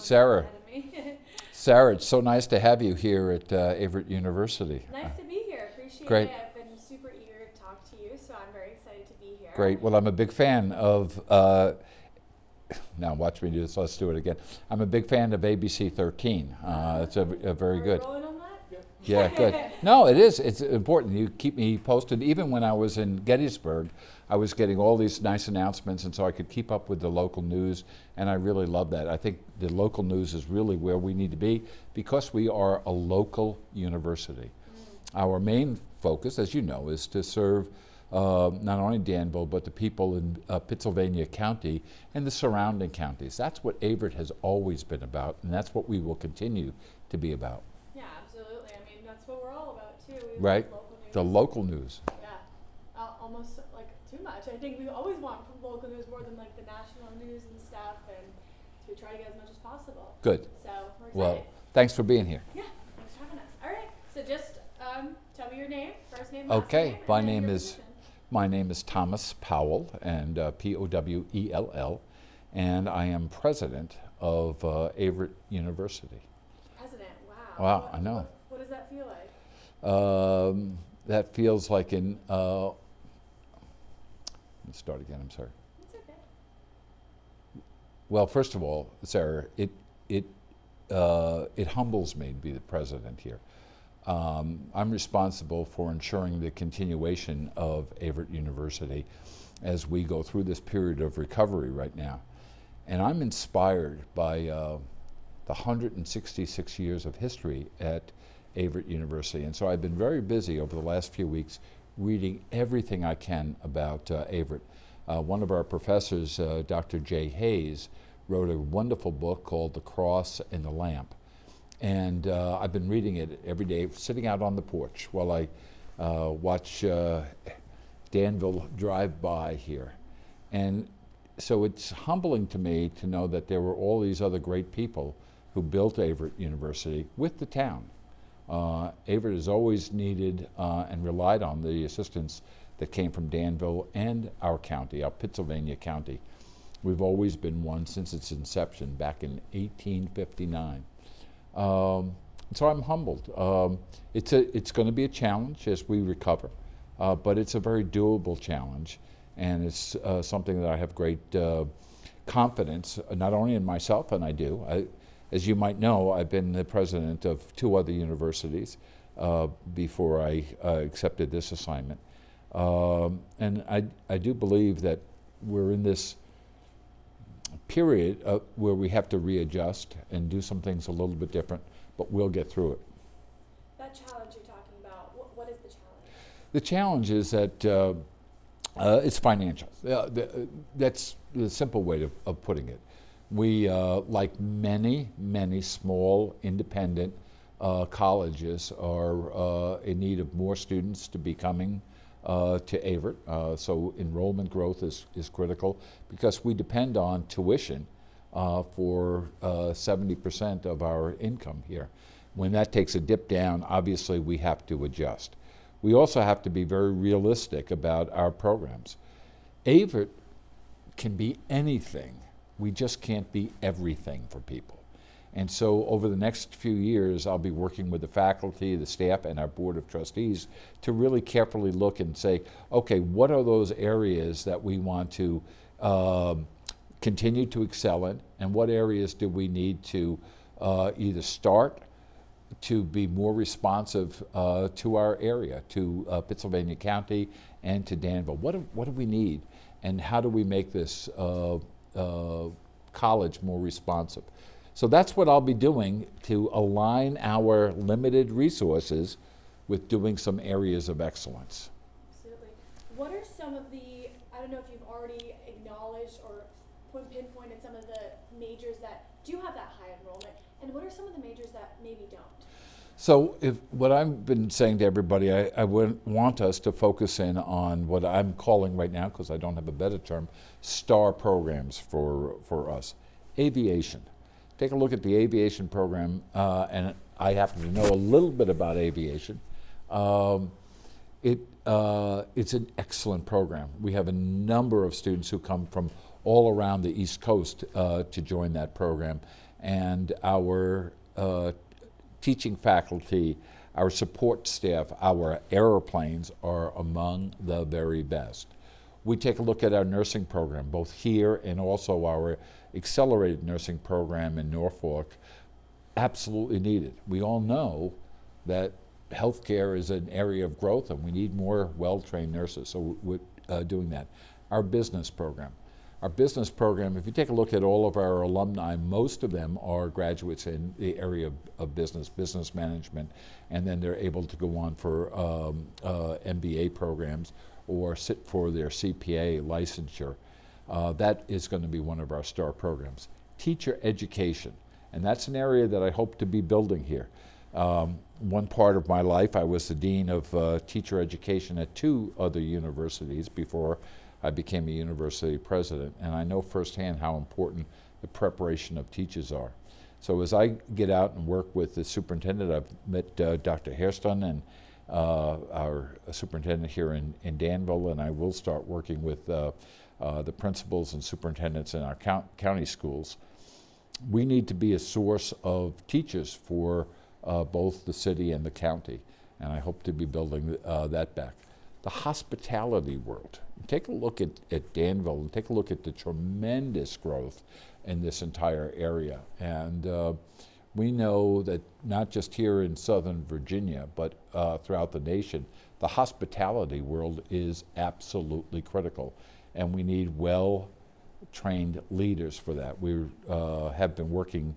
Sarah, Sarah, it's so nice to have you here at Averett University. Nice to be here. Appreciate Great. it. I've been super eager to talk to you, so I'm very excited to be here. Great. Well, I'm a big fan of, now watch me do this, let's do it again. I'm a big fan of ABC 13. It's a very Are we good. rolling on that? Yeah, good. No, it is. It's important. You keep me posted. Even when I was in Gettysburg, I was getting all these nice announcements, and so I could keep up with the local news, and I really love that. I think the local news is really where we need to be because we are a local university. Our main focus, as you know, is to serve not only Danville, but the people in Pittsylvania County and the surrounding counties. That's what Averett has always been about, and that's what we will continue to be about. Yeah, absolutely. I mean, that's what we're all about too. We Right? love local news. The local news. Yeah, almost like too much. I think we always want from local news more than like the national news and stuff, and we try to get as much as possible. Good. So we're excited. Well, thanks for being here. Yeah, thanks for having us. All right, so just tell me your name, first name, last Okay, name, my and then name your is position. my name is Thomas Powell, and Powell, and I am president of Averett University. President. Wow. Wow, I know. What does that feel like? That feels like in. Let's start again. I'm sorry. It's okay. Well, first of all, Sarah, it humbles me to be the president here. I'm responsible for ensuring the continuation of Averett University as we go through this period of recovery right now. And I'm inspired by the 166 years of history at Averett University. And so I've been very busy over the last few weeks reading everything I can about Averett. One of our professors, Dr. Jay Hayes, wrote a wonderful book called The Cross and the Lamp. And I've been reading it every day, sitting out on the porch while I watch Danville drive by here. And so it's humbling to me to know that there were all these other great people who built Averett University with the town. Averett has always needed and relied on the assistance that came from Danville and our county, our Pittsylvania County. We've always been one since its inception back in 1859. So I'm humbled. It's going to be a challenge as we recover, but it's a very doable challenge, and it's something that I have great confidence, not only in myself, and I do. As you might know, I've been the president of 2 other universities before I accepted this assignment. And I do believe that we're in this period where we have to readjust and do some things a little bit different, but we'll get through it. That challenge you're talking about, what is the challenge? The challenge is that it's financial. That's the simple way of putting it. We, like many small independent colleges, are in need of more students to be coming to Averett. So enrollment growth is critical because we depend on tuition for 70% of our income here. When that takes a dip down, obviously we have to adjust. We also have to be very realistic about our programs. Averett can be anything. We just can't be everything for people. And so over the next few years, I'll be working with the faculty, the staff, and our board of trustees to really carefully look and say, okay, what are those areas that we want to continue to excel in, and what areas do we need to either start to be more responsive to our area, to Pittsylvania County and to Danville. What do we need, and how do we make this college more responsive? So that's what I'll be doing to align our limited resources with doing some areas of excellence. Absolutely. What are some of the, I don't know if you've already acknowledged or pinpointed some of the majors that do have that high enrollment, and what are some of the majors that maybe don't? So what I've been saying to everybody, I would want us to focus in on what I'm calling right now, because I don't have a better term, STAR programs for us. Aviation. Take a look at the aviation program, and I happen to know a little bit about aviation. It's an excellent program. We have a number of students who come from all around the East Coast to join that program. and our teaching faculty, our support staff, our airplanes are among the very best. We take a look at our nursing program, both here and also our accelerated nursing program in Norfolk, absolutely needed. We all know that healthcare is an area of growth and we need more well-trained nurses, so we're doing that. Our business program. Our business program, if you take a look at all of our alumni, most of them are graduates in the area of business management, and then they're able to go on for MBA programs or sit for their CPA licensure. That is going to be one of our star programs. Teacher education, and that's an area that I hope to be building here. One part of my life, I was the dean of teacher education at 2 other universities before I became a university president, and I know firsthand how important the preparation of teachers are. So as I get out and work with the superintendent, I've met Dr. Hairston and our superintendent here in Danville, and I will start working with the principals and superintendents in our county schools. We need to be a source of teachers for both the city and the county, and I hope to be building that back. The hospitality world. Take a look at Danville and take a look at the tremendous growth in this entire area. And we know that not just here in Southern Virginia, but throughout the nation, the hospitality world is absolutely critical. And we need well-trained leaders for that. We have been working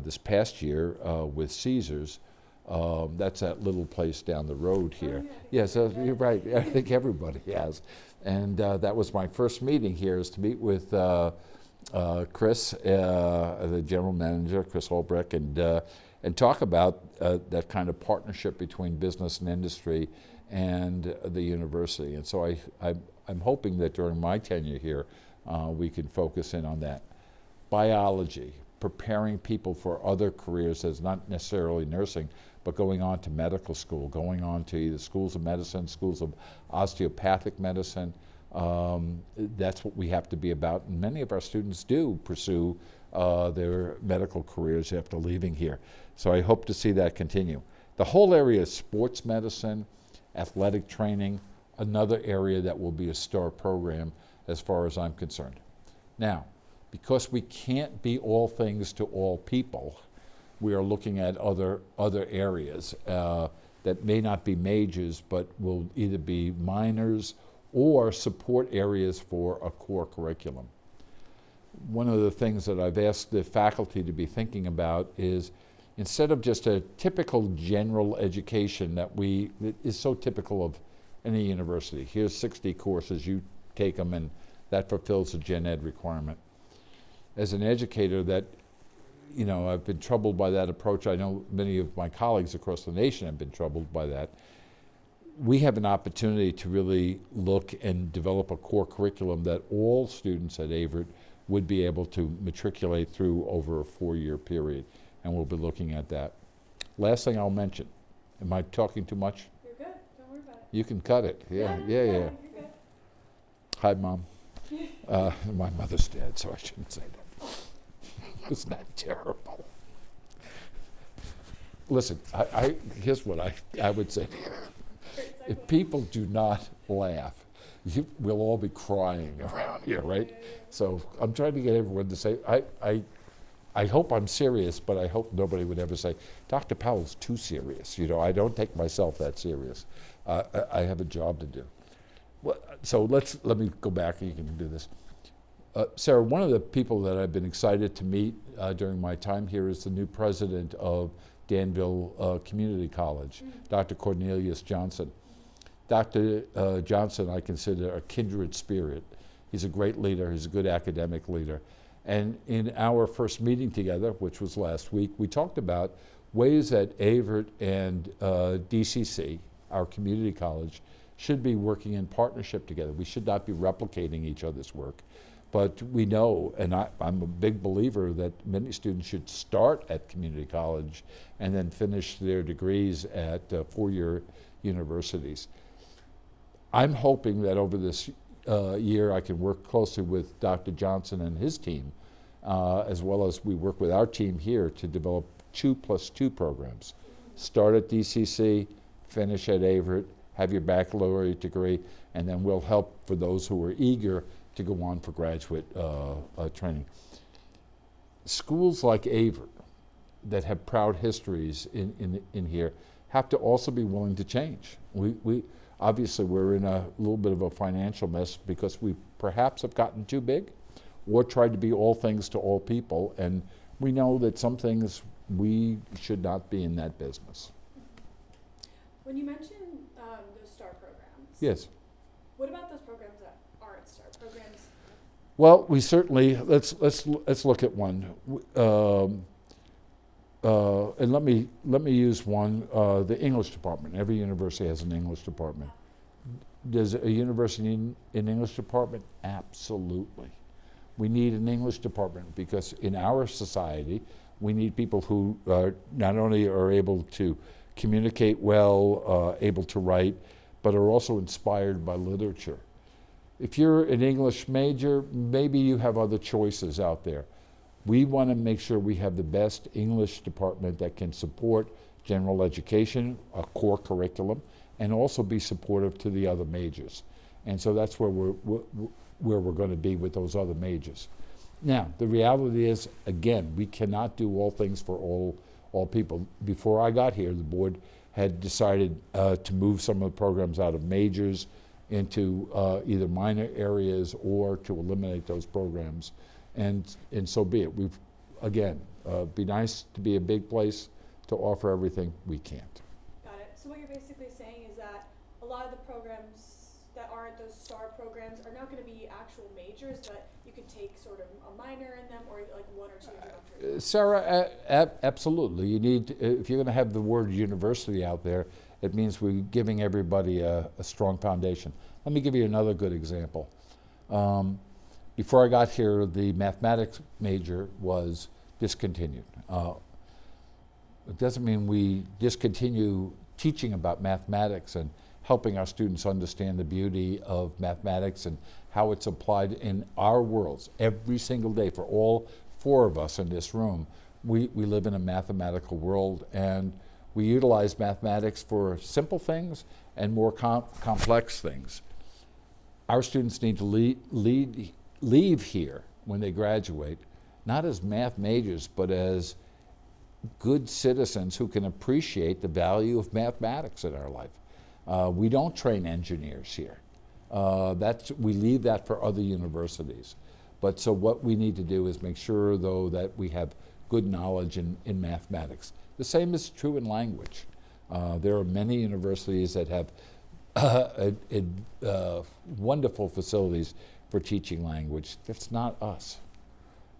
this past year with Caesars. That's that little place down the road here. Yes, you're right. I think everybody has. And that was my first meeting here, is to meet with Chris, the general manager, Chris Holbrecht, and talk about that kind of partnership between business and industry and the university. And so I'm hoping that during my tenure here, we can focus in on that. Biology, preparing people for other careers that's not necessarily nursing, but going on to medical school, going on to either schools of medicine, schools of osteopathic medicine. That's what we have to be about. And many of our students do pursue their medical careers after leaving here. So I hope to see that continue. The whole area of sports medicine, athletic training, another area that will be a star program as far as I'm concerned. Now, because we can't be all things to all people, we are looking at other areas that may not be majors, but will either be minors or support areas for a core curriculum. One of the things that I've asked the faculty to be thinking about is, instead of just a typical general education that is so typical of any university, here's 60 courses, you take them, and that fulfills a gen ed requirement. As an educator, that I've been troubled by that approach. I know many of my colleagues across the nation have been troubled by that. We have an opportunity to really look and develop a core curriculum that all students at Averett would be able to matriculate through over a 4-year period, and we'll be looking at that. Last thing I'll mention, am I talking too much? You're good, don't worry about it. You can cut it, yeah. You're good. Hi, Mom. My mother's dead, so I shouldn't say that. Isn't that terrible? Listen, here's what I would say. If people do not laugh, we'll all be crying around here, right? So I'm trying to get everyone to say, I hope I'm serious, but I hope nobody would ever say, Dr. Powell's too serious. I don't take myself that serious. I have a job to do. Well, so let me go back and you can do this. Sarah, one of the people that I've been excited to meet during my time here is the new president of Danville Community College, Dr. Cornelius Johnson. Dr. Johnson I consider a kindred spirit. He's a great leader, he's a good academic leader. And in our first meeting together, which was last week, we talked about ways that Averett and DCC, our community college, should be working in partnership together. We should not be replicating each other's work. But we know, and I'm a big believer, that many students should start at community college and then finish their degrees at 4-year universities. I'm hoping that over this year I can work closely with Dr. Johnson and his team as well as we work with our team here to develop 2+2 programs. Start at DCC, finish at Averett, have your baccalaureate degree, and then we'll help for those who are eager to go on for graduate training. Schools like Averett that have proud histories in here have to also be willing to change. We obviously we're in a little bit of a financial mess because we perhaps have gotten too big or tried to be all things to all people, and we know that some things we should not be in that business. When you mentioned those STAR programs, Yes. what about those programs that aren't STAR programs? Well, we certainly let's look at one, and let me use one. The English department. Every university has an English department. Does a university need an English department? Absolutely. We need an English department because in our society, we need people who not only are able to communicate well, able to write, but are also inspired by literature. If you're an English major, maybe you have other choices out there. We want to make sure we have the best English department that can support general education, a core curriculum, and also be supportive to the other majors. And so that's where we're going to be with those other majors. Now, the reality is, again, we cannot do all things for all people. Before I got here, the board had decided to move some of the programs out of majors into either minor areas or to eliminate those programs, and so be it. We've, again, be nice to be a big place to offer everything. We can't. Got it. So what you're basically saying is that a lot of the programs that aren't those STAR programs are not going to be actual majors, but you could take sort of a minor in them or like one or two introductory. Sarah, absolutely. You need, if you're going to have the word university out there, it means we're giving everybody a strong foundation. Let me give you another good example. Before I got here, the mathematics major was discontinued. It doesn't mean we discontinue teaching about mathematics and helping our students understand the beauty of mathematics and how it's applied in our worlds every single day. For all four of us in this room, we live in a mathematical world, and we utilize mathematics for simple things and more complex things. Our students need to leave here when they graduate, not as math majors, but as good citizens who can appreciate the value of mathematics in our life. We don't train engineers here. We leave that for other universities. But so what we need to do is make sure, though, that we have good knowledge in mathematics. The same is true in language. There are many universities that have wonderful facilities for teaching language. That's not us.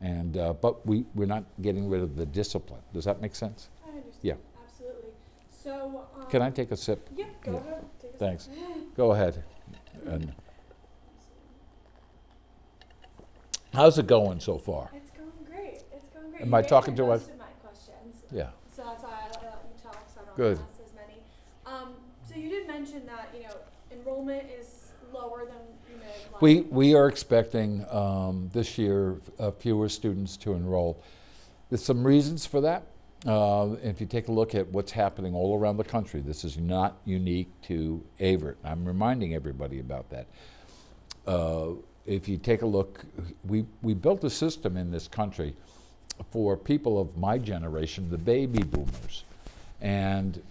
And but we're not getting rid of the discipline. Does that make sense? I understand. Yeah. Absolutely. So. Can I take a sip? Yeah, go ahead. Take a Thanks. sip. Go ahead. And how's it going so far? It's going great. It's going great. Am You I talking to answered us? most of my questions. Yeah. So that's why I let you talk, so I don't Good. ask as many. So you did mention that enrollment is lower than like. We are expecting this year fewer students to enroll. There's some reasons for that. If you take a look at what's happening all around the country, this is not unique to Averett. I'm reminding everybody about that. If you take a look, we built a system in this country for people of my generation, the baby boomers. And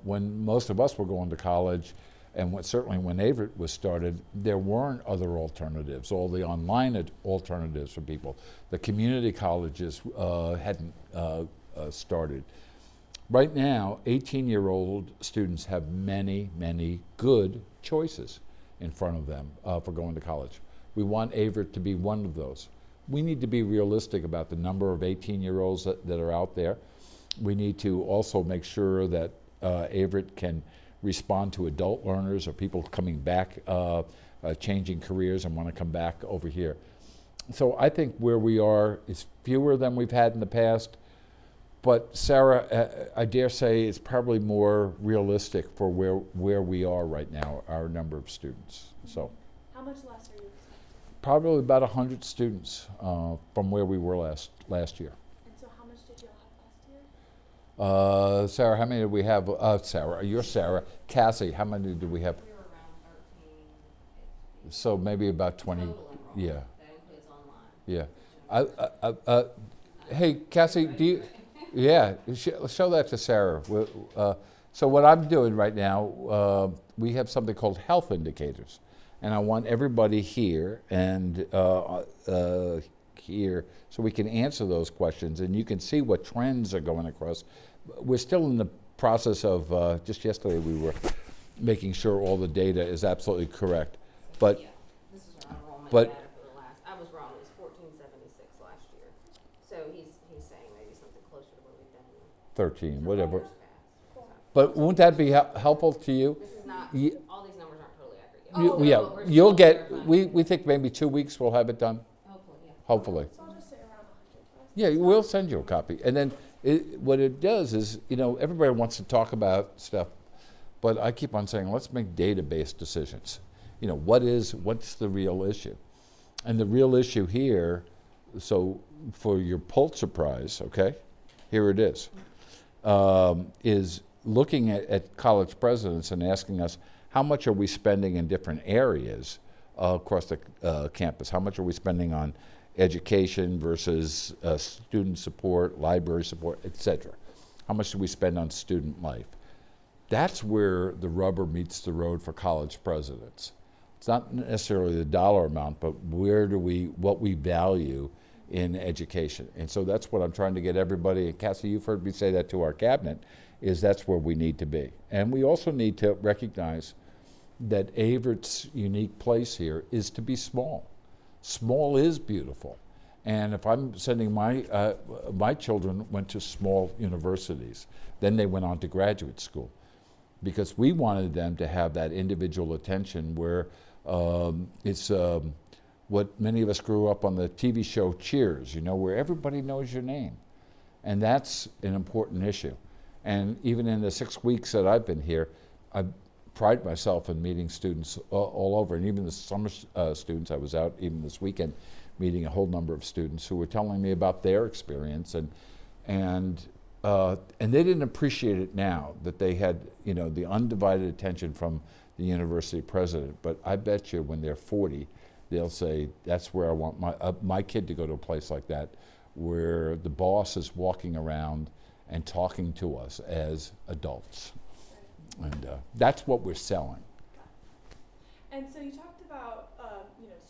when most of us were going to college, and certainly when Averett was started, there weren't other alternatives, all the online alternatives for people. The community colleges hadn't started. Right now, 18-year-old students have many, many good choices in front of them for going to college. We want Averett to be one of those. We need to be realistic about the number of 18-year-olds that are out there. We need to also make sure that Averett can respond to adult learners or people coming back, changing careers and want to come back over here. So I think where we are is fewer than we've had in the past, but Sarah, I dare say it's probably more realistic for where we are right now, our number of students. So How much less are you expecting? probably about 100 students from where we were last year. And so how much did y'all have last year? Sarah, how many did we have? Sarah, you're Sarah. Cassie, how many did we have? We were around 13. So maybe about 20. Total enrollment. Yeah, That includes online. yeah. Hey, Cassie, do you? Yeah, show that to Sarah. So what I'm doing right now, we have something called health indicators, and I want everybody here and here so we can answer those questions, and you can see what trends are going across. We're still in the process of just yesterday we were making sure all the data is absolutely correct, but. Yeah, this is our enrollment but- data for the last, I was wrong, it was 1476 last year. So he's saying maybe something closer to what we've done. 13, whatever. Years past. But won't that be helpful to you? This is not, Ye- all these numbers aren't totally accurate yet. Oh, Yeah, But we're you'll still get, verifying. we think maybe 2 weeks we'll have it done, Hopefully, yeah. hopefully. So I'll just say around 100. Yeah, we'll send you a copy. And then what it does is, everybody wants to talk about stuff, but I keep on saying, let's make data-based decisions. What's the real issue? And the real issue here, so for your Pulitzer Prize, okay, here it is looking at college presidents and asking us, how much are we spending in different areas across the campus? How much are we spending on education versus student support, library support, et cetera? How much do we spend on student life? That's where the rubber meets the road for college presidents. It's not necessarily the dollar amount, but what we value in education. And so that's what I'm trying to get everybody, and Cassie, you've heard me say that to our cabinet, is that's where we need to be. And we also need to recognize that Averett's unique place here is to be small. Small is beautiful. And if I'm sending my children went to small universities, then they went on to graduate school, because we wanted them to have that individual attention where it's what many of us grew up on the TV show Cheers, where everybody knows your name. And that's an important issue. And even in the 6 weeks that I've been here, I pride myself in meeting students all over, and even the summer students. I was out even this weekend meeting a whole number of students who were telling me about their experience, and they didn't appreciate it now that they had the undivided attention from the university president. But I bet you when they're 40, they'll say, that's where I want my kid to go, to a place like that, where the boss is walking around and talking to us as adults. And that's what we're selling. And so you talked about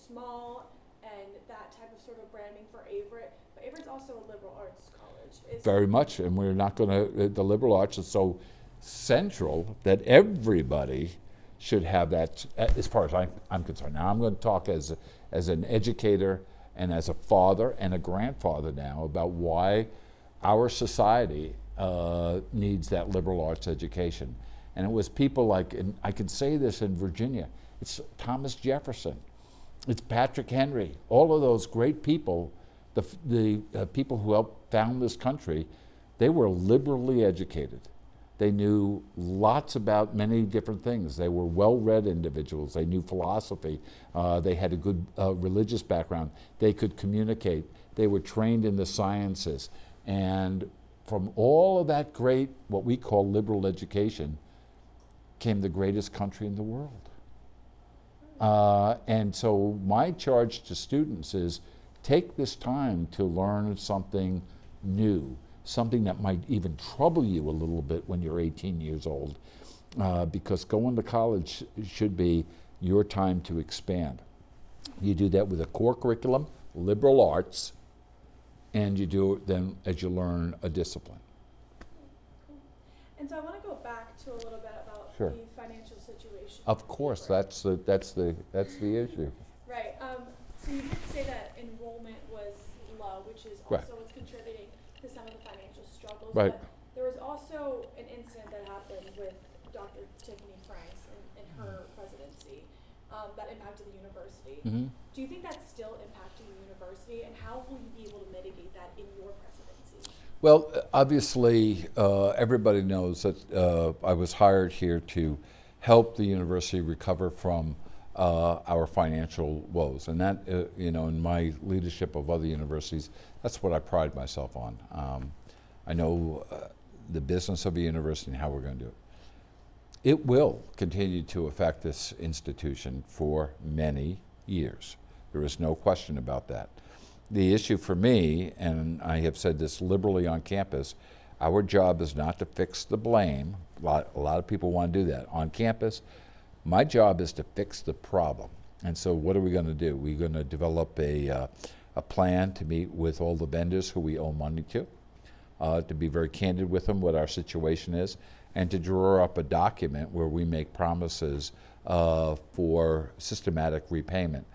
small and that type of sort of branding for Averett, but Averett's also a liberal arts college. Very much, and we're not going to, the liberal arts is so central that everybody should have that, as far as I'm concerned. Now I'm going to talk as an educator and as a father and a grandfather now about why our society needs that liberal arts education. And it was people like, and I can say this in Virginia, it's Thomas Jefferson, it's Patrick Henry, all of those great people, the people who helped found this country, they were liberally educated. They knew lots about many different things. They were well-read individuals. They knew philosophy. They had a good religious background. They could communicate. They were trained in the sciences. And from all of that great, what we call liberal education, came the greatest country in the world. And so my charge to students is take this time to learn something new, something that might even trouble you a little bit when you're 18 years old, because going to college should be your time to expand. You do that with a core curriculum, liberal arts, and you do it then as you learn a discipline. And so I want to go back to a little bit about Sure. the financial situation. Of course, that's the issue. Right. So you did say that enrollment was low, which is Right. also what's contributing to some of the financial struggles. Right. But there was also an incident that happened with Dr. Tiffany Franks in her presidency that impacted the university. Mm-hmm. Do you think that's still impacting the university, and how will you be able to mitigate that in your presidency? Well, obviously, everybody knows that I was hired here to help the university recover from our financial woes. And that, in my leadership of other universities, that's what I pride myself on. I know the business of a university and how we're going to do it. It will continue to affect this institution for many years. There is no question about that. The issue for me, and I have said this liberally on campus, our job is not to fix the blame. A lot of people want to do that on campus. My job is to fix the problem. And so what are we going to do? We're going to develop a plan to meet with all the vendors who we owe money to be very candid with them what our situation is, and to draw up a document where we make promises for systematic repayment.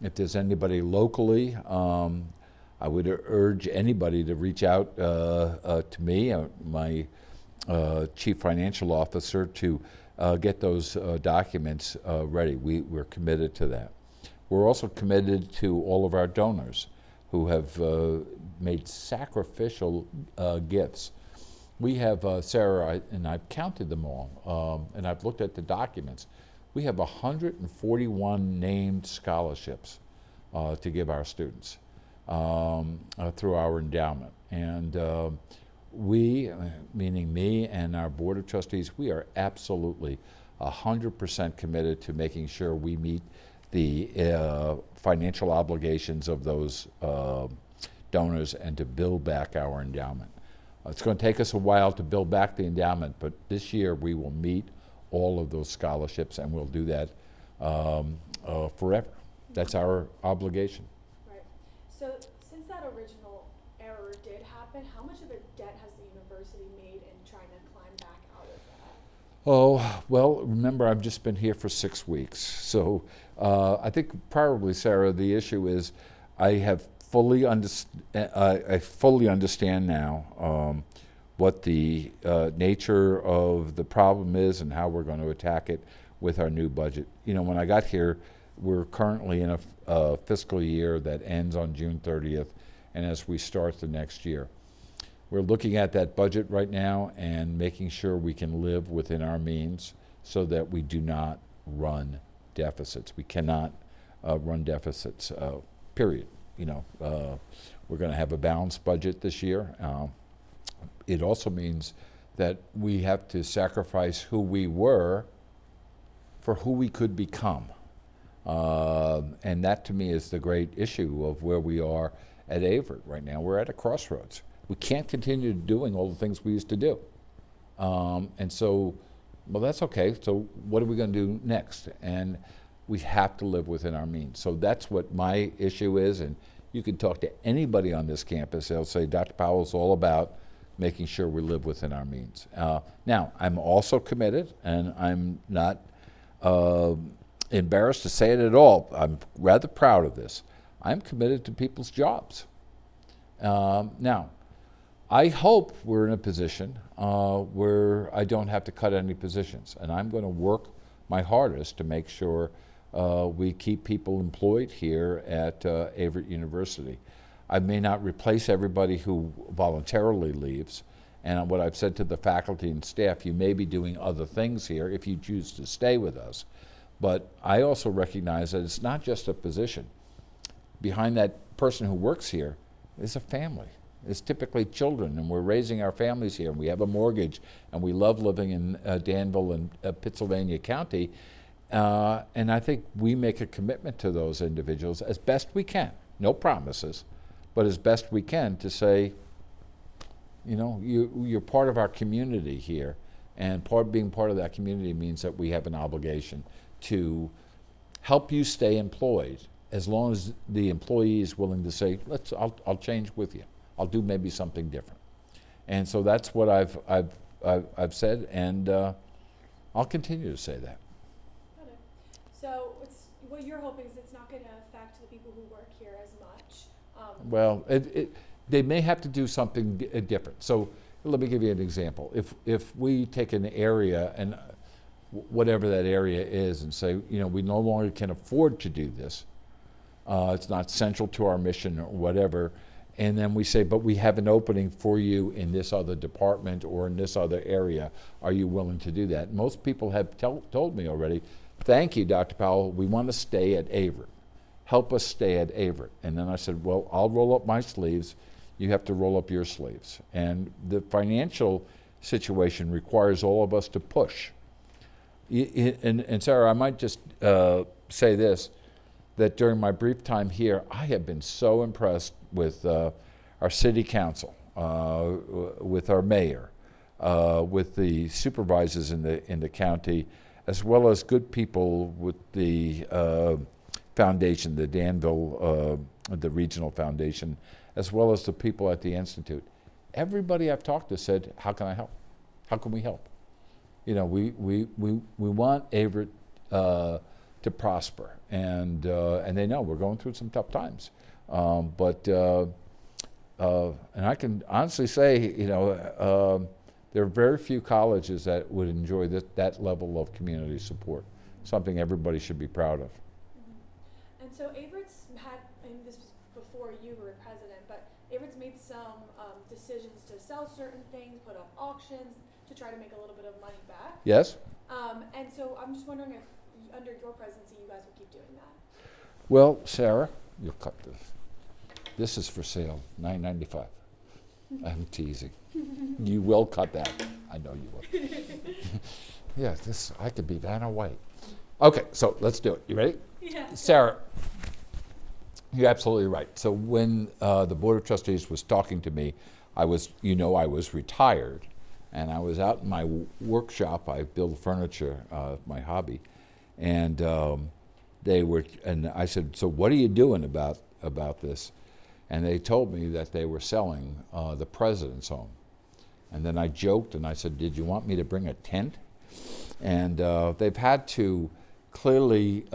If there's anybody locally, I would urge anybody to reach out to me, my chief financial officer, to get those documents ready. We're committed to that. We're also committed to all of our donors who have made sacrificial gifts. We have, Sarah, and I've counted them all, and I've looked at the documents. We have 141 named scholarships to give our students through our endowment. And we, meaning me and our Board of Trustees, we are absolutely 100% committed to making sure we meet the financial obligations of those donors and to build back our endowment. It's going to take us a while to build back the endowment, but this year we will meet all of those scholarships, and we'll do that forever. That's our obligation. Right. So since that original error did happen, how much of a debt has the university made in trying to climb back out of that? Oh, well, remember, I've just been here for 6 weeks. So I think probably, Sarah, the issue is I fully understand now what the nature of the problem is and how we're going to attack it with our new budget. When I got here, we're currently in a fiscal year that ends on June 30th, and as we start the next year. We're looking at that budget right now and making sure we can live within our means so that we do not run deficits. We cannot run deficits, period. We're going to have a balanced budget this year. It also means that we have to sacrifice who we were for who we could become. And that, to me, is the great issue of where we are at Averett right now. We're at a crossroads. We can't continue doing all the things we used to do. And so, well, that's okay. So what are we going to do next? And we have to live within our means. So that's what my issue is. And you can talk to anybody on this campus. They'll say, Dr. Powell's all about making sure we live within our means. Now, I'm also committed, and I'm not embarrassed to say it at all. I'm rather proud of this. I'm committed to people's jobs. Now, I hope we're in a position where I don't have to cut any positions, and I'm going to work my hardest to make sure we keep people employed here at Averett University. I may not replace everybody who voluntarily leaves, and what I've said to the faculty and staff, you may be doing other things here if you choose to stay with us. But I also recognize that it's not just a position. Behind that person who works here is a family. It's typically children, and we're raising our families here, and we have a mortgage, and we love living in Danville and Pittsylvania County. And I think we make a commitment to those individuals as best we can. No promises, but as best we can to say, you're part of our community here, and being part of that community means that we have an obligation to help you stay employed as long as the employee is willing to say, I'll change with you. I'll do maybe something different. And so that's what I've said, and I'll continue to say that. Got it. So what you're hoping is it's not going to affect the people who work here as much. Well, they may have to do something different. So let me give you an example. If we take an area, and whatever that area is, and say, we no longer can afford to do this, it's not central to our mission or whatever, and then we say, but we have an opening for you in this other department or in this other area, are you willing to do that? Most people have told me already, thank you, Dr. Powell. We want to stay at Averett. Help us stay at Averett. And then I said, well, I'll roll up my sleeves. You have to roll up your sleeves. And the financial situation requires all of us to push. And Sarah, I might just say this, that during my brief time here, I have been so impressed with our city council, with our mayor, with the supervisors in the county, as well as good people with the foundation, the Danville, the regional foundation, as well as the people at the Institute. Everybody I've talked to said, how can I help? How can we help? You know, we want Averett to prosper, and they know we're going through some tough times. And I can honestly say, you know, there are very few colleges that would enjoy that level of community support, something everybody should be proud of. Mm-hmm. And so Averett's had, and this was before you were president, but Averett's made some decisions to sell certain things, put up auctions to try to make a little bit of money back. Yes? And so I'm just wondering if under your presidency you guys will keep doing that. Well, Sarah, you'll cut this. This is for sale, $9.95. I'm teasing. You will cut that. I know you will. Yeah, I could be Vanna White. Okay, so let's do it. You ready? Yeah. Sarah, you're absolutely right. So when the Board of Trustees was talking to me, I was retired, and I was out in my workshop. I build furniture, my hobby, and and I said, so what are you doing about this? And they told me that they were selling the president's home. And then I joked and I said, did you want me to bring a tent? And they've had to clearly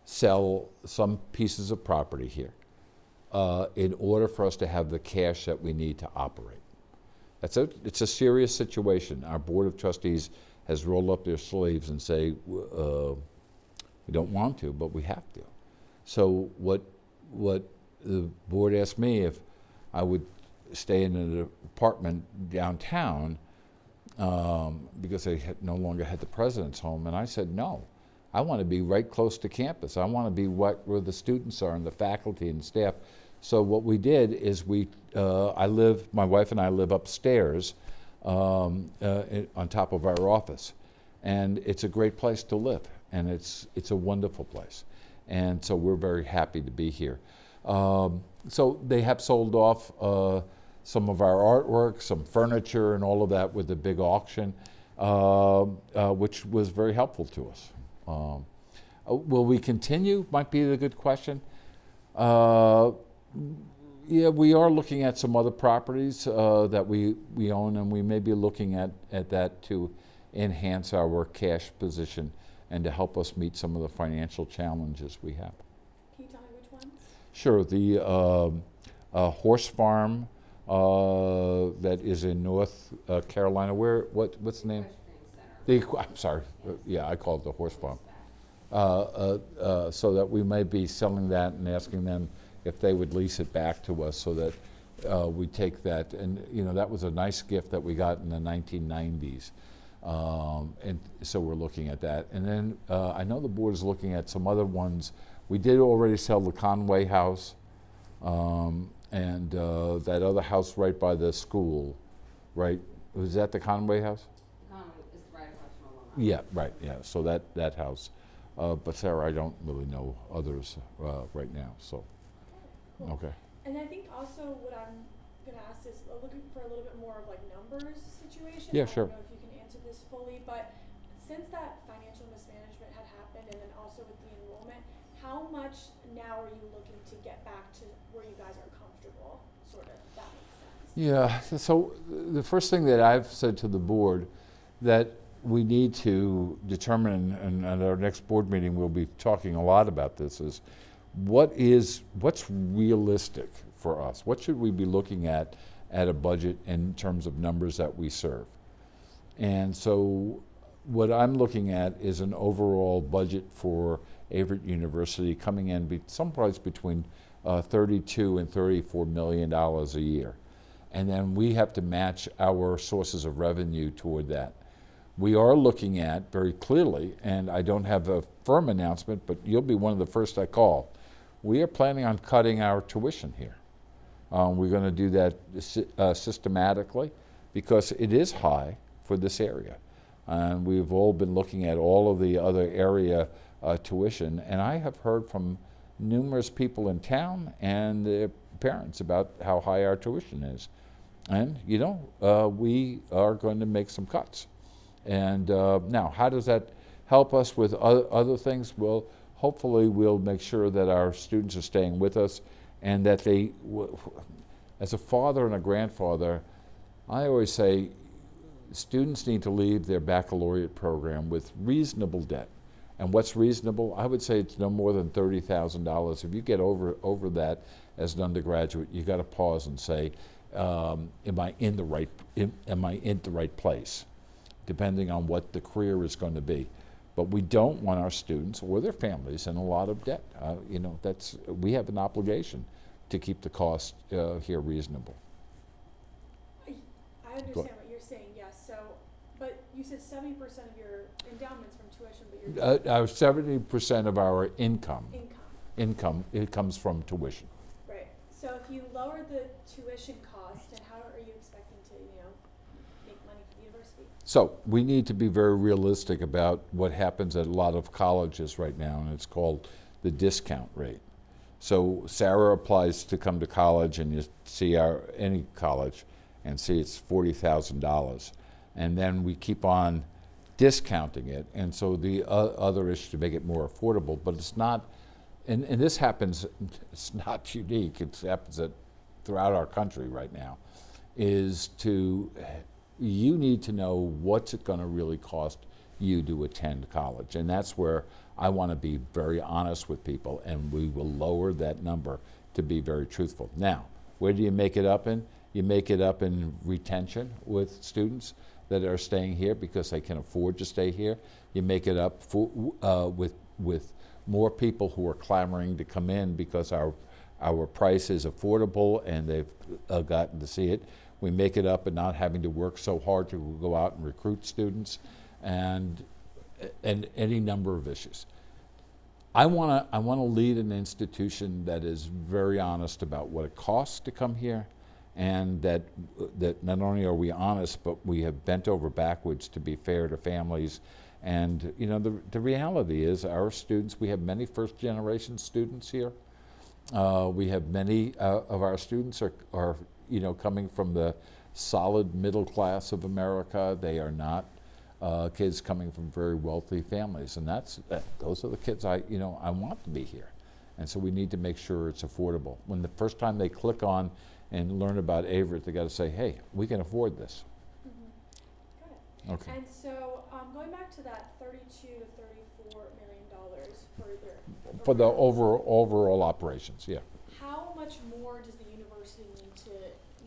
sell some pieces of property here in order for us to have the cash that we need to operate. It's a serious situation. Our Board of Trustees has rolled up their sleeves and say, we don't want to, but we have to. So what the board asked me if I would stay in an apartment downtown because they no longer had the president's home, and I said no. I want to be right close to campus. I want to be right where the students are and the faculty and staff. So what we did is my wife and I live upstairs on top of our office, and it's a great place to live, and it's a wonderful place, and so we're very happy to be here. So they have sold off some of our artwork, some furniture, and all of that with the big auction, which was very helpful to us. Will we continue? Might be the good question. Yeah, we are looking at some other properties that we own, and we may be looking at that to enhance our cash position and to help us meet some of the financial challenges we have. Can you tell me which ones? Sure. The horse farm that is in North Carolina. What's the name? I'm sorry. Yeah, I call it the horse farm. So that we may be selling that and asking them if they would lease it back to us, so that we take that. And that was a nice gift that we got in the 1990s. And so we're looking at that. And then I know the board is looking at some other ones. We did already sell the Conway house, and that other house right by the school, right? Was that the Conway house? Conway is right across from Long Island. Yeah, right, yeah, so that house. But Sarah, I don't really know others right now, so, Cool. okay. And I think also what I'm going to ask is looking for a little bit more of like numbers situation. Yeah, sure. I don't know if you can answer this fully, but since that financial mismanagement had happened, and then also with the enrollment, how much now are you looking to get back to where you guys are comfortable, sort of, if that makes sense? Yeah, so the first thing that I've said to the board that we need to determine, and at our next board meeting we'll be talking a lot about this, is what's realistic for us? What should we be looking at a budget in terms of numbers that we serve? And so what I'm looking at is an overall budget for Averett University coming in someplace between $32 and $34 million a year. And then we have to match our sources of revenue toward that. We are looking at very clearly, and I don't have a firm announcement, but you'll be one of the first I call. We are planning on cutting our tuition here. We're going to do that systematically because it is high for this area. And we've all been looking at all of the other area tuition, and I have heard from numerous people in town and their parents about how high our tuition is. And, we are going to make some cuts. And now, how does that help us with other things? Well, hopefully we'll make sure that our students are staying with us and that they, as a father and a grandfather, I always say students need to leave their baccalaureate program with reasonable debt. And what's reasonable? I would say it's no more than $30,000. If you get over that as an undergraduate, you got to pause and say, am I in the right place? Depending on what the career is going to be. But we don't want our students or their families in a lot of debt. We have an obligation to keep the cost here reasonable. I understand what you're saying, yes. So, but you said 70% of your endowments from tuition, but you're 70% of our income, it comes from tuition. Right. So if you lower the tuition cost, then how are you expecting to, make money for the university? So we need to be very realistic about what happens at a lot of colleges right now, and it's called the discount rate. So Sarah applies to come to college, and you see any college, and see it's $40,000, and then we keep on discounting it, and so the other issue to make it more affordable, but it's not, and this happens, it's not unique, it happens throughout our country right now, is you need to know what's it going to really cost you to attend college, and that's where I want to be very honest with people, and we will lower that number to be very truthful. Now, where do you make it up in? You make it up in retention with students that are staying here because they can afford to stay here. You make it up with more people who are clamoring to come in because our price is affordable and they've gotten to see it. We make it up in not having to work so hard to go out and recruit students, and any number of issues. I want to lead an institution that is very honest about what it costs to come here, and that not only are we honest, but we have bent over backwards to be fair to families. And the reality is our students, we have many first-generation students here. We have many of our students are coming from the solid middle class of America. They are not kids coming from very wealthy families, and those are the kids I want to be here. And so we need to make sure it's affordable. When the first time they click on and learn about Averett, they got to say, hey, we can afford this. Mm-hmm. Got it. Okay. And so going back to that $32 to $34 million for the overall operations, yeah. How much more does the university need to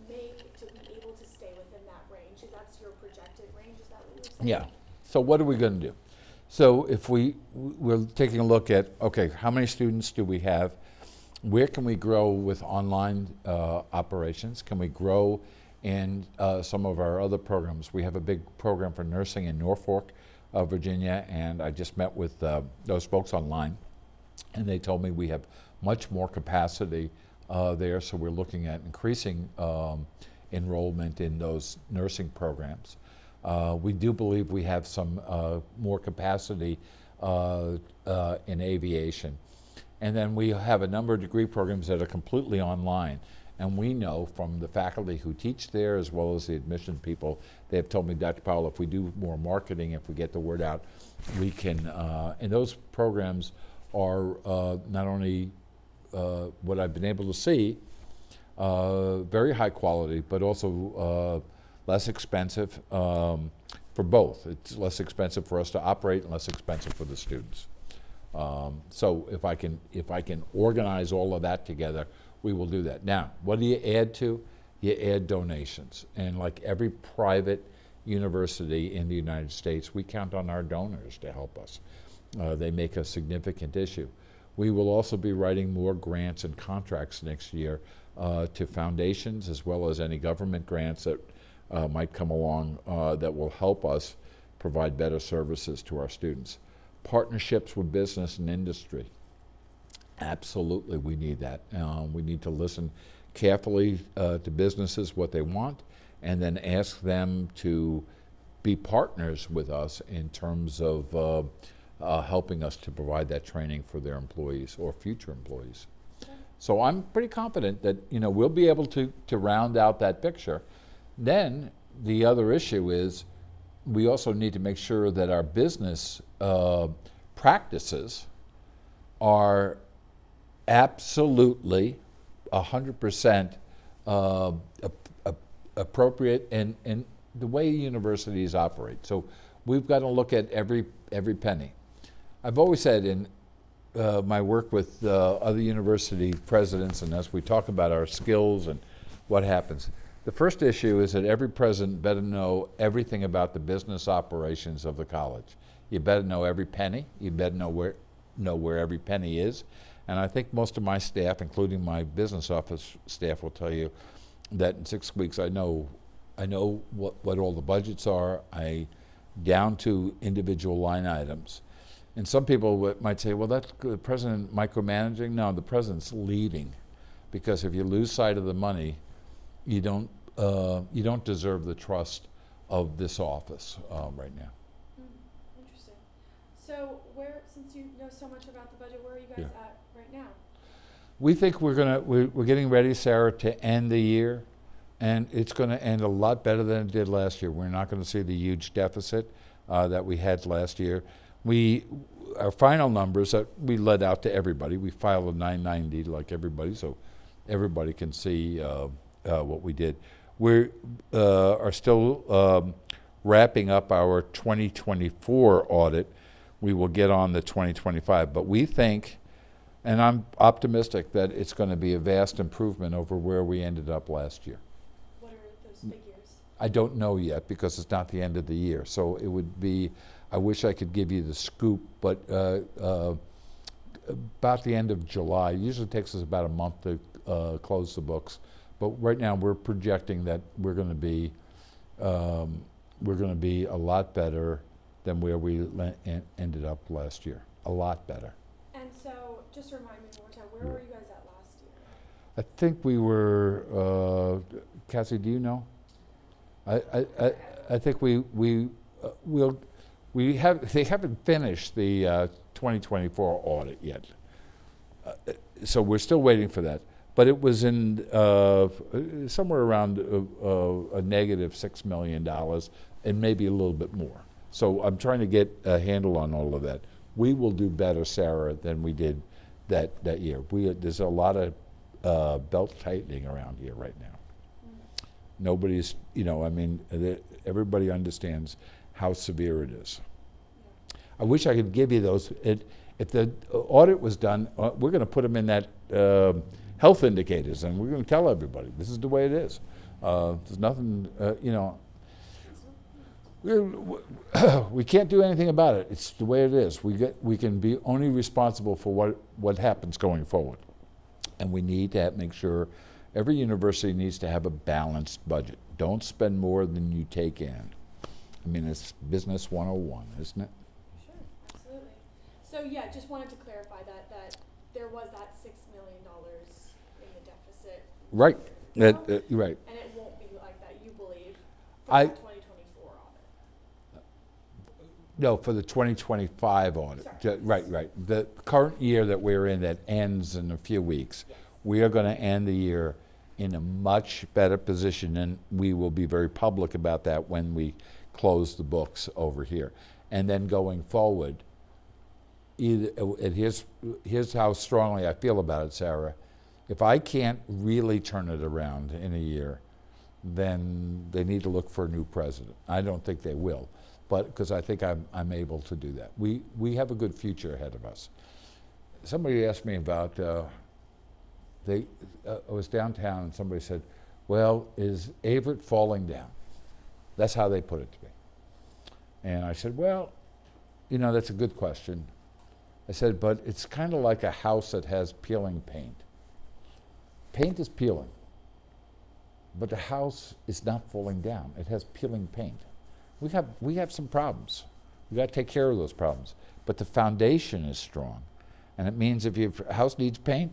make to be able to stay within that range? If that's your projected range, is that what you're saying? Yeah. So what are we going to do? So if we're taking a look at, okay, how many students do we have? Where can we grow with online operations? Can we grow in some of our other programs? We have a big program for nursing in Norfolk, Virginia, and I just met with those folks online, and they told me we have much more capacity there, so we're looking at increasing enrollment in those nursing programs. We do believe we have some more capacity in aviation. And then we have a number of degree programs that are completely online. And we know from the faculty who teach there, as well as the admission people, they have told me, Dr. Powell, if we do more marketing, if we get the word out, we can, and those programs are not only what I've been able to see, very high quality, but also less expensive for both. It's less expensive for us to operate and less expensive for the students. So if I can organize all of that together, we will do that. Now, what do you add to? You add donations. And like every private university in the United States, we count on our donors to help us. They make a significant issue. We will also be writing more grants and contracts next year to foundations, as well as any government grants that might come along that will help us provide better services to our students. Partnerships with business and industry. Absolutely, we need that. We need to listen carefully to businesses, what they want, and then ask them to be partners with us in terms of helping us to provide that training for their employees or future employees. So I'm pretty confident that we'll be able to round out that picture. Then the other issue is we also need to make sure that our business practices are absolutely 100% appropriate in the way universities operate. So we've got to look at every penny. I've always said in my work with other university presidents, and as we talk about our skills and what happens, the first issue is that every president better know everything about the business operations of the college. You better know every penny. You better know where every penny is. And I think most of my staff, including my business office staff, will tell you that in 6 weeks I know what all the budgets are, down to individual line items. And some people might say, well, that's the president micromanaging. No, the president's leading, because if you lose sight of the money, you don't deserve the trust of this office right now. Interesting. So since you know so much about the budget, where are you guys at right now? We think we're getting ready, Sarah, to end the year, and it's going to end a lot better than it did last year. We're not going to see the huge deficit that we had last year. Our final numbers that we let out to everybody, we filed a 990 like everybody, so everybody can see what we did. We are still wrapping up our 2024 audit. We will get on the 2025, but we think, and I'm optimistic, that it's going to be a vast improvement over where we ended up last year. What are those figures? I don't know yet because it's not the end of the year. So it would be, I wish I could give you the scoop, but about the end of July. It usually takes us about a month to close the books. But right now we're projecting that we're going to be a lot better than where we ended up last year. A lot better. And so, just remind me one more time, where were you guys at last year? I think we were, Cassie, do you know? I think they haven't finished the 2024 audit yet. So we're still waiting for that. But it was in somewhere around a negative $6 million and maybe a little bit more. So I'm trying to get a handle on all of that. We will do better, Sarah, than we did that year. There's a lot of belt tightening around here right now. Nobody's, everybody understands how severe it is. I wish I could give you those. If the audit was done, we're going to put them in that health indicators, and we're going to tell everybody this is the way it is. There's nothing, we can't do anything about it. It's the way it is. We can be only responsible for what happens going forward, and we need to make sure every university needs to have a balanced budget. Don't spend more than you take in. I mean, it's business 101, isn't it? Sure, absolutely. So yeah, just wanted to clarify that there was that $6 million in the deficit. Right. Right. Right. And it won't be like that, you believe, for I- the 2024 audit. No, for the 2025 audit. Sorry. Right. The current year that we're in that ends in a few weeks, Yes. we are going to end the year in a much better position, and we will be very public about that when we close the books over here. And then going forward, and here's how strongly I feel about it, Sarah. If I can't really turn it around in a year, then they need to look for a new president. I don't think they will, but because I think I'm able to do that. We have a good future ahead of us. Somebody asked me about, I was downtown and somebody said, well, is Averett falling down? That's how they put it to me. And I said, well, that's a good question. I said, but it's kind of like a house that has peeling paint. Paint is peeling, but the house is not falling down. It has peeling paint. We have some problems. We got to take care of those problems. But the foundation is strong. And it means if your house needs paint,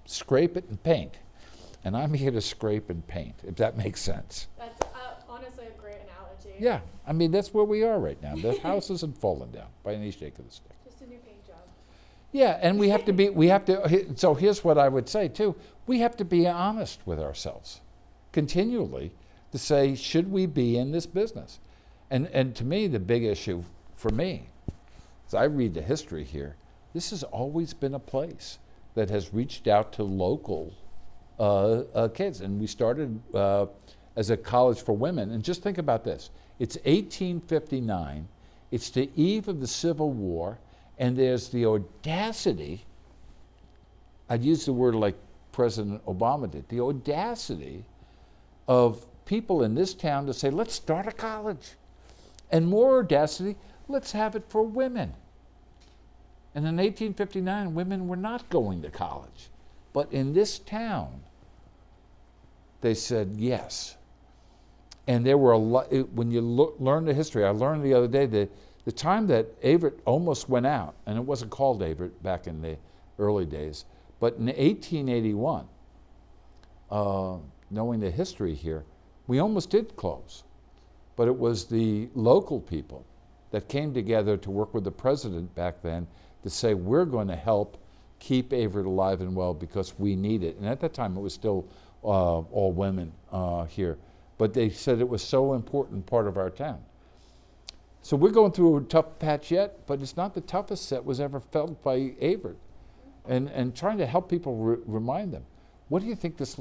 scrape it and paint. And I'm here to scrape and paint, if that makes sense. That's honestly a great analogy. Yeah, I mean, that's where we are right now. The house isn't falling down by any shake of the stick. Just a new paint job. Yeah, and so here's what I would say too. We have to be honest with ourselves continually to say, should we be in this business? And to me, the big issue for me, as I read the history here, this has always been a place that has reached out to local kids. And we started as a college for women. And just think about this. It's 1859. It's the eve of the Civil War. And there's the audacity, I'd use the word like President Obama did, the audacity of people in this town to say, let's start a college. And more audacity, let's have it for women. And in 1859, women were not going to college. But in this town, they said yes. And there were a lot, when you learn the history, I learned the other day that the time that Averett almost went out, and it wasn't called Averett back in the early days, but in 1881, knowing the history here, we almost did close. But it was the local people that came together to work with the president back then to say, we're going to help keep Averett alive and well because we need it. And at that time, it was still all women here. But they said it was so important part of our town. So we're going through a tough patch yet, but it's not the toughest that was ever felt by Averett. And trying to help people remind them, what do you think this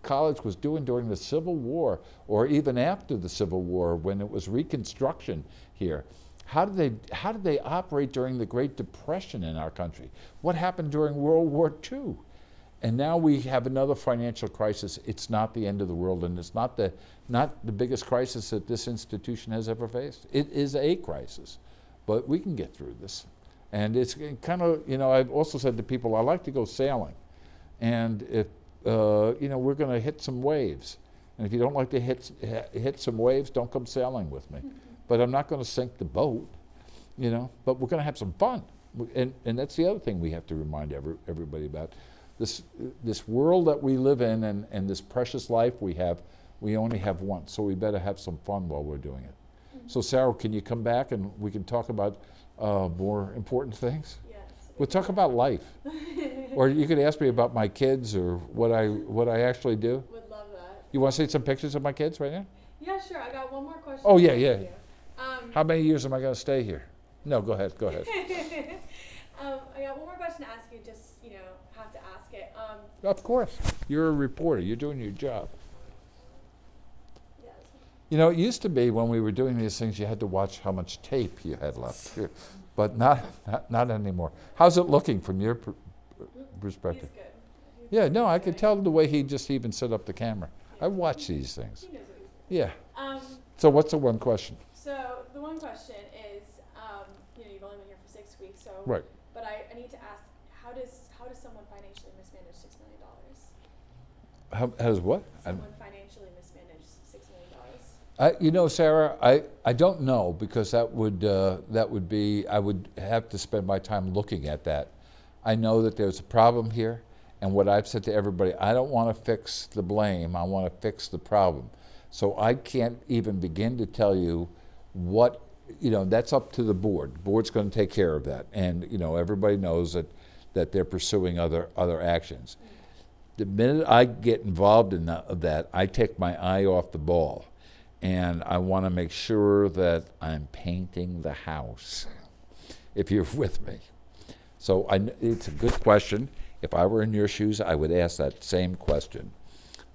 college was doing during the Civil War or even after the Civil War when it was Reconstruction here? How did they operate during the Great Depression in our country? What happened during World War II? And now we have another financial crisis. It's not the end of the world, and it's not the biggest crisis that this institution has ever faced. It is a crisis, but we can get through this. And it's kind of, I've also said to people, I like to go sailing. And if, we're going to hit some waves. And if you don't like to hit some waves, don't come sailing with me. But I'm not going to sink the boat, but we're going to have some fun. And that's the other thing we have to remind everybody about. This world that we live in and this precious life we have, we only have once. So we better have some fun while we're doing it. Mm-hmm. So Sarah, can you come back and we can talk about more important things? Yes. We'll talk about life. Or you could ask me about my kids or what I actually do. Would love that. You want to see some pictures of my kids right now? Yeah, sure. I got one more question. Oh, to yeah, ask yeah. you. How many years am I going to stay here? No, go ahead. I got one more question to ask you, just, have to ask it. Of course. You're a reporter. You're doing your job. Yes. It used to be when we were doing these things, you had to watch how much tape you had left. But not anymore. How's it looking from your perspective? He's good. Yeah, no, I could tell the way he just even set up the camera. I watch these things. He knows what he's doing. Yeah. So what's the one question? So the one question is, you've only been here for 6 weeks, so. Right. But I need to ask, how does someone financially mismanage $6 million? How does what? Someone financially mismanage $6 million. Sarah, I don't know because that would be, I would have to spend my time looking at that. I know that there's a problem here, and what I've said to everybody, I don't want to fix the blame, I want to fix the problem. So I can't even begin to tell you what, that's up to the board. The board's going to take care of that, and everybody knows that they're pursuing other actions. The minute I get involved in that, I take my eye off the ball. And I want to make sure that I'm painting the house, if you're with me. So it's a good question. If I were in your shoes, I would ask that same question.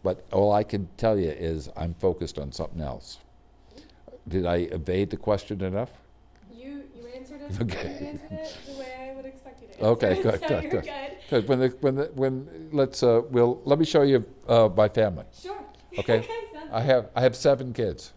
But all I can tell you is I'm focused on something else. Did I evade the question enough? You answered it. Okay. You answered it the way I would expect you to answer Okay, it. good, So good, you're good. good. Let me show you my family. Sure. Okay. Sounds I have 7 kids.